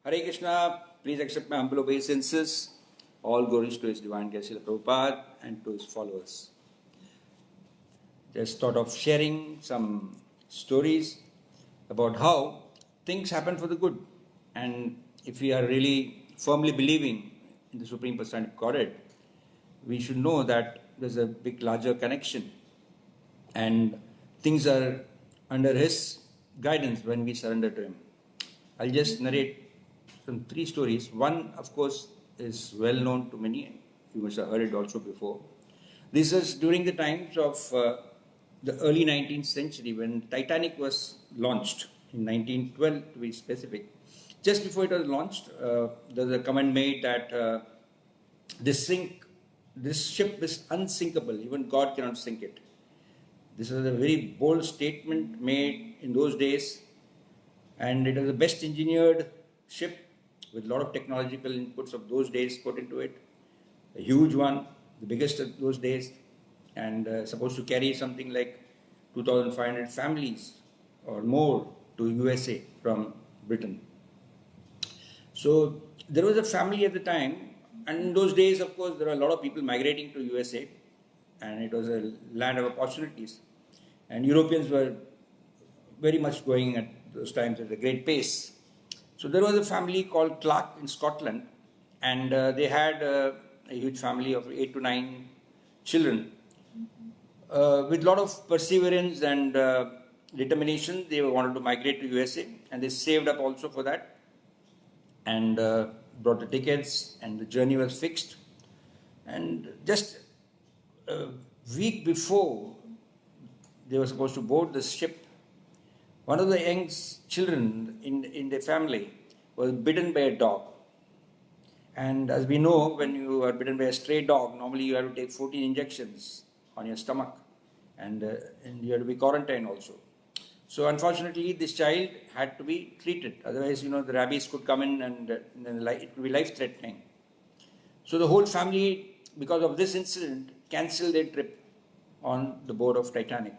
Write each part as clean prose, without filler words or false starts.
Hare Krishna, please accept my humble obeisances. All glories to His Divine Grace Srila Prabhupada and to His followers. Just thought of sharing some stories about how things happen for the good. And if we are really firmly believing in the Supreme Personality of Godhead, we should know that there's a big larger connection and things are under His guidance when we surrender to Him. I'll just narrate some 3 stories. One, of course, is well known to many. You must have heard it also before. This is during the times of the early 19th century when Titanic was launched in 1912 to be specific. Just before it was launched, there was a comment made that this ship is unsinkable. Even God cannot sink it. This was a very bold statement made in those days, and it was the best engineered ship with a lot of technological inputs of those days put into it. A huge one, the biggest of those days, and supposed to carry something like 2,500 families or more to USA from Britain. So there was a family at the time, and in those days, of course, there were a lot of people migrating to USA, and it was a land of opportunities. And Europeans were very much going at those times at a great pace. So there was a family called Clark in Scotland, and they had a huge family of 8 to 9 children. With a lot of perseverance and determination, they wanted to migrate to USA, and they saved up also for that, and brought the tickets, and the journey was fixed. And just a week before they were supposed to board the ship, one of the young children in the family was bitten by a dog. And as we know, when you are bitten by a stray dog, normally you have to take 14 injections on your stomach, and you have to be quarantined also. So unfortunately, this child had to be treated. Otherwise, the rabies could come in and it could be life-threatening. So the whole family, because of this incident, cancelled their trip on the board of Titanic.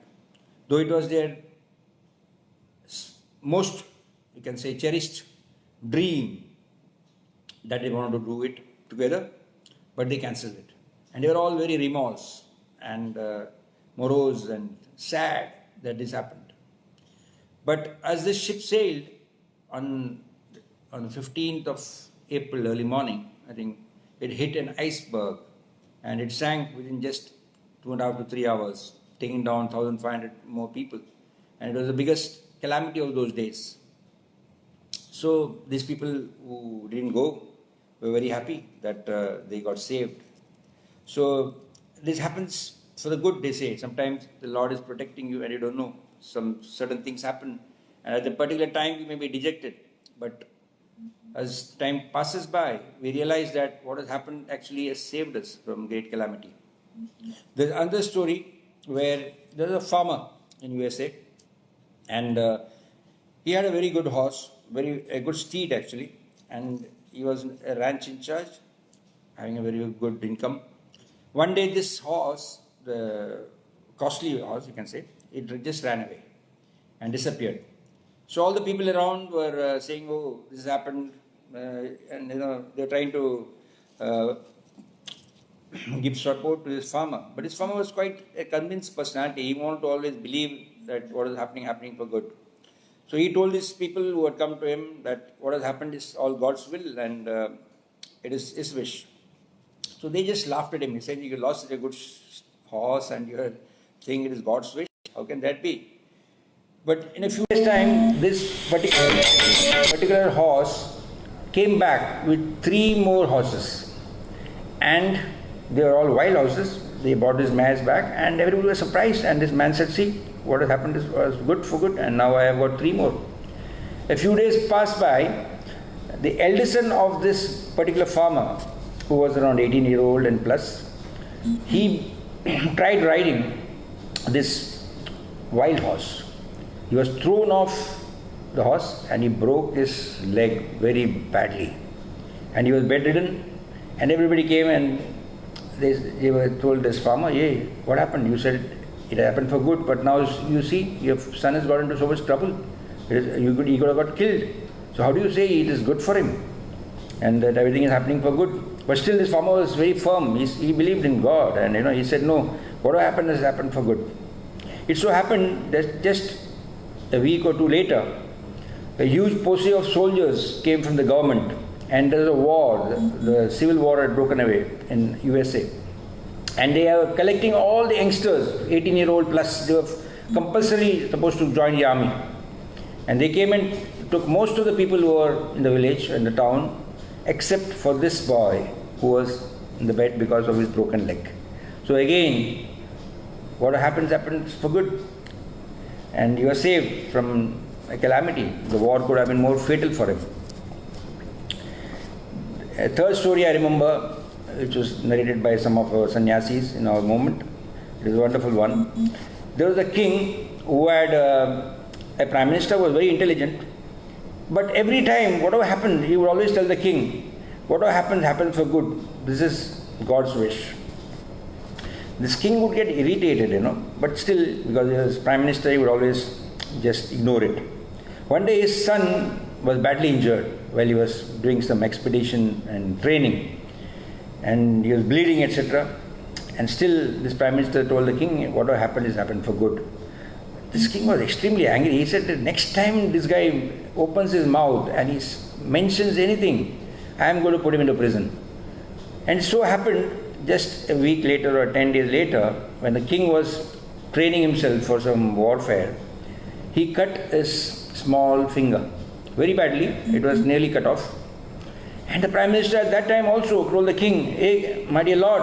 Though it was their most, you can say, cherished dream that they wanted to do it together, but they cancelled it. And they were all very remorse and morose and sad that this happened. But as this ship sailed on the 15th of April, early morning, I think, it hit an iceberg and it sank within just 2.5 to 3 hours, taking down 1,500 more people. And it was the biggest calamity of those days. So these people who didn't go were very happy that they got saved. So this happens for the good, they say. Sometimes the Lord is protecting you and you don't know. Some certain things happen, and at the particular time you may be dejected. But as time passes by, we realize that what has happened actually has saved us from great calamity. There's another story where there's a farmer in USA, and he had a very good horse, a good steed actually, and he was a ranch in charge, having a very good income. One day this horse, the costly horse you can say, it just ran away and disappeared. So all the people around were saying, oh, this has happened, and they're trying to give support to this farmer. But this farmer was quite a convinced personality. He wanted to always believe that what is happening for good. So he told these people who had come to him that what has happened is all God's will and it is His wish. So they just laughed at him. He said, you lost such a good horse and you're saying it is God's wish. How can that be? But in a few days' time, this particular horse came back with 3 more horses. And they were all wild horses. They brought his mares back and everybody was surprised. And this man said, see, what has happened was good for good and now I have got 3 more. A few days passed by. The eldest son of this particular farmer, who was around 18-year-old and plus, he tried riding this wild horse. He was thrown off the horse and he broke his leg very badly. And he was bedridden, and everybody came and they were told this farmer, hey, what happened? You said it happened for good, but now you see your son has got into so much trouble. He could have got killed. So how do you say it is good for him and that everything is happening for good? But still this farmer was very firm. He believed in God, and he said, no, whatever happened has happened for good. It so happened that just a week or two later, a huge posse of soldiers came from the government, and there was a war. The civil war had broken away in USA. And they are collecting all the youngsters, 18-year-old plus. They were compulsory supposed to join the army. And they came and took most of the people who were in the village and the town, except for this boy who was in the bed because of his broken leg. So again, what happens for good. And you are saved from a calamity. The war could have been more fatal for him. A third story I remember, which was narrated by some of our sannyasis in our movement. It is a wonderful one. There was a king who had a prime minister who was very intelligent, but every time whatever happened, he would always tell the king, whatever happens for good. This is God's wish. This king would get irritated, but still, because he was prime minister, he would always just ignore it. One day his son was badly injured while he was doing some expedition and training, and he was bleeding, etc. And still this prime minister told the king, whatever happened is happened for good. This king was extremely angry. He said that next time this guy opens his mouth and he mentions anything, I am going to put him into prison. And it so happened just a week later or 10 days later, when the king was training himself for some warfare, he cut his small finger very badly. It was nearly cut off. And the prime minister at that time also told the king, hey, my dear lord,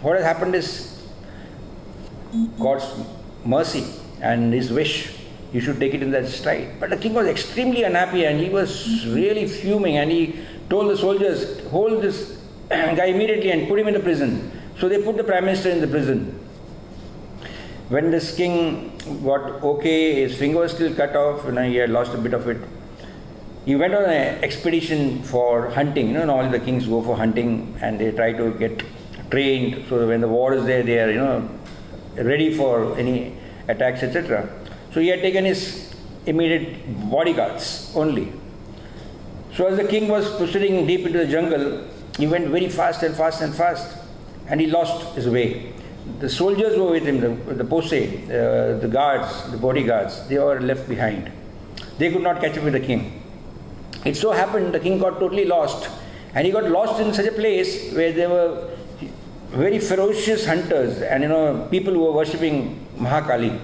what has happened is God's mercy and his wish. You should take it in that stride. But the king was extremely unhappy, and he was really fuming, and he told the soldiers, hold this guy immediately and put him in the prison. So they put the prime minister in the prison. When this king got okay, his finger was still cut off, he had lost a bit of it. He went on an expedition for hunting. All the kings go for hunting, and they try to get trained so that when the war is there, they are ready for any attacks, etc. So he had taken his immediate bodyguards only. So as the king was proceeding deep into the jungle, he went very fast and fast and fast, and he lost his way. The soldiers were with him, the posse, the guards, the bodyguards, they were left behind. They could not catch up with the king. It so happened the king got totally lost, and he got lost in such a place where there were very ferocious hunters and people who were worshipping Mahakali.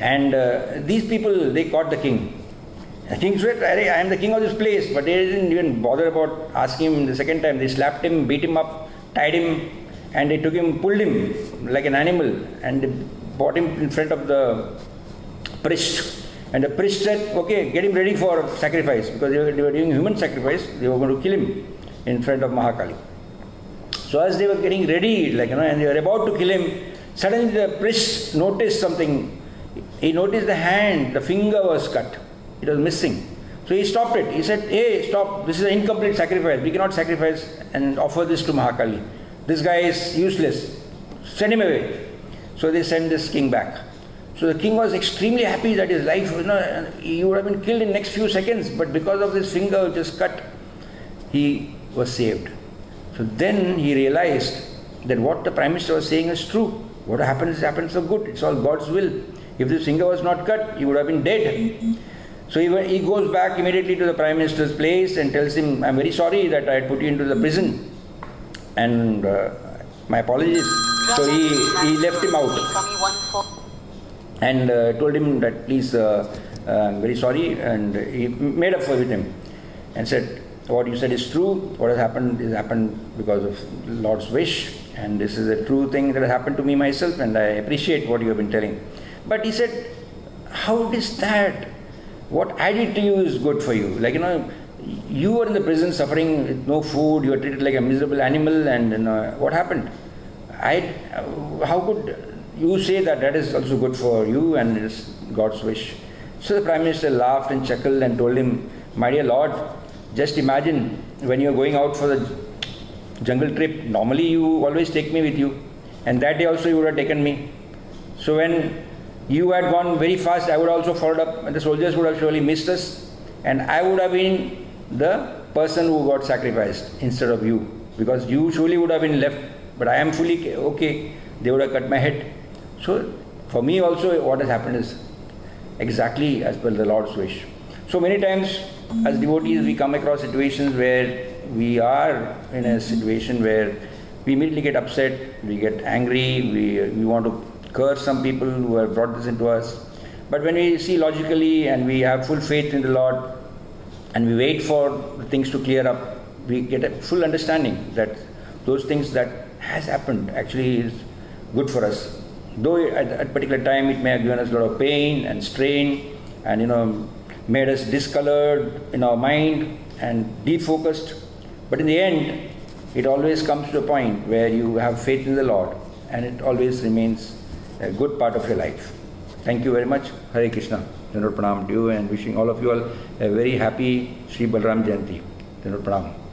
And these people, they caught the king. The king said, I am the king of this place, but they didn't even bother about asking him the second time. They slapped him, beat him up, tied him, and they took him, pulled him like an animal, and they brought him in front of the priest. And the priest said, okay, get him ready for sacrifice, because they were doing human sacrifice. They were going to kill him in front of Mahakali. So as they were getting ready, and they were about to kill him, suddenly the priest noticed something. He noticed the hand, the finger was cut. It was missing. So he stopped it. He said, hey, stop, this is an incomplete sacrifice. We cannot sacrifice and offer this to Mahakali. This guy is useless. Send him away. So they sent this king back. So the king was extremely happy that his life, he would have been killed in the next few seconds, but because of this finger which is cut, he was saved. So then he realized that what the prime minister was saying is true. What happens for good. It's all God's will. If this finger was not cut, he would have been dead. So he goes back immediately to the prime minister's place and tells him, I'm very sorry that I had put you into the prison, and my apologies. So he left him out and told him that please, I'm very sorry, and he made up with him and said, what you said is true. What has happened because of Lord's wish, and this is a true thing that has happened to me myself, and I appreciate what you have been telling. But he said, how is that? What I did to you is good for you. You were in the prison suffering with no food, you were treated like a miserable animal, and what happened? How could you say that is also good for you and it's God's wish? So the Prime Minister laughed and chuckled and told him, my dear Lord, just imagine when you are going out for the jungle trip, normally you always take me with you, and that day also you would have taken me. So when you had gone very fast, I would also followed up, and the soldiers would have surely missed us. and I would have been the person who got sacrificed instead of you, because you surely would have been left, but I am fully okay, they would have cut my head. So for me also what has happened is exactly as per the Lord's wish. So many times as devotees we come across situations where we are in a situation where we immediately get upset, we get angry, we want to curse some people who have brought this into us. But when we see logically and we have full faith in the Lord and we wait for things to clear up, we get a full understanding that those things that has happened actually is good for us. Though at a particular time it may have given us a lot of pain and strain and made us discolored in our mind and defocused, but in the end it always comes to a point where you have faith in the Lord and it always remains a good part of your life. Thank you very much. Hare Krishna. Dandavat Pranam to you and wishing all of you all a very happy Sri Balram Jayanti. Dandavat Pranam.